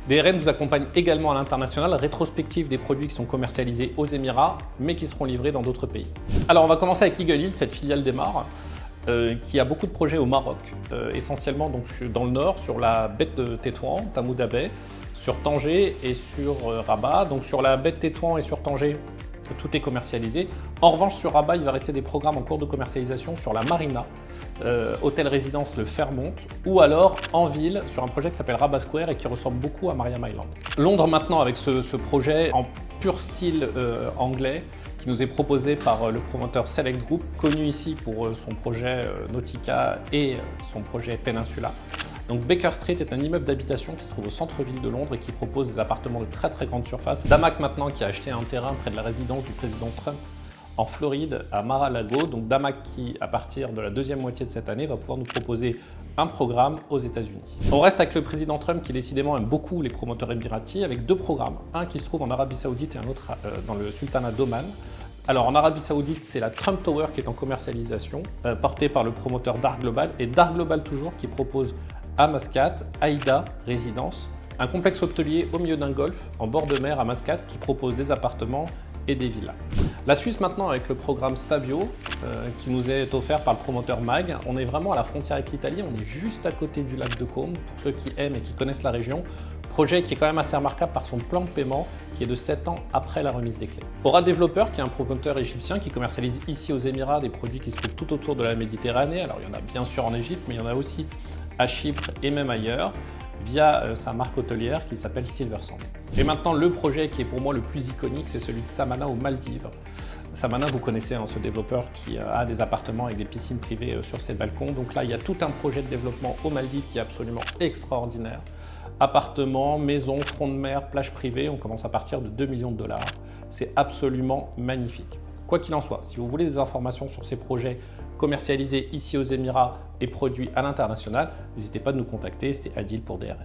DRN vous accompagne également à l'international, rétrospective des produits qui sont commercialisés aux Émirats, mais qui seront livrés dans d'autres pays. Alors on va commencer avec Eagle Hill, cette filiale d'Emar, qui a beaucoup de projets au Maroc, essentiellement donc dans le nord, sur la baie de Tétouan, Tamouda Bay, sur Tanger et sur Rabat. Donc sur la baie de Tétouan et sur Tanger, tout est commercialisé. En revanche, sur Rabat, il va rester des programmes en cours de commercialisation sur la Marina, hôtel-résidence le Fairmont, ou alors en ville sur un projet qui s'appelle Rabat Square et qui ressemble beaucoup à Mariam Island. Londres maintenant avec ce projet en pur style anglais qui nous est proposé par le promoteur Select Group, connu ici pour son projet Nautica et son projet Peninsula. Donc Baker Street est un immeuble d'habitation qui se trouve au centre-ville de Londres et qui propose des appartements de très grande surface. Damac maintenant qui a acheté un terrain près de la résidence du président Trump en Floride, à Mar-a-Lago. Donc Damac qui, à partir de la deuxième moitié de cette année, va pouvoir nous proposer un programme aux États-Unis. On reste avec le président Trump qui décidément aime beaucoup les promoteurs émiratis avec deux programmes. Un qui se trouve en Arabie Saoudite et un autre dans le sultanat d'Oman. Alors en Arabie Saoudite, c'est la Trump Tower qui est en commercialisation, portée par le promoteur Dark Global. Et Dark Global toujours qui propose à Mascate, Aïda Résidence, un complexe hôtelier au milieu d'un golfe en bord de mer à Mascate qui propose des appartements et des villas. La Suisse maintenant avec le programme Stabio qui nous est offert par le promoteur MAG. On est vraiment à la frontière avec l'Italie, on est juste à côté du lac de Côme, pour ceux qui aiment et qui connaissent la région. Projet qui est quand même assez remarquable par son plan de paiement qui est de 7 ans après la remise des clés. Aura Developer qui est un promoteur égyptien qui commercialise ici aux Émirats des produits qui se trouvent tout autour de la Méditerranée. Alors il y en a bien sûr en Égypte, mais il y en a aussi à Chypre et même ailleurs, via sa marque hôtelière qui s'appelle Silversand. Et maintenant, le projet qui est pour moi le plus iconique, c'est celui de Samana aux Maldives. Samana, vous connaissez ce développeur qui a des appartements avec des piscines privées sur ses balcons. Donc là, il y a tout un projet de développement aux Maldives qui est absolument extraordinaire. Appartements, maisons, front de mer, plage privée, on commence à partir de 2 millions de dollars. C'est absolument magnifique. Quoi qu'il en soit, si vous voulez des informations sur ces projets commercialisés ici aux Émirats et produits à l'international, n'hésitez pas à nous contacter, c'était Adil pour DRN.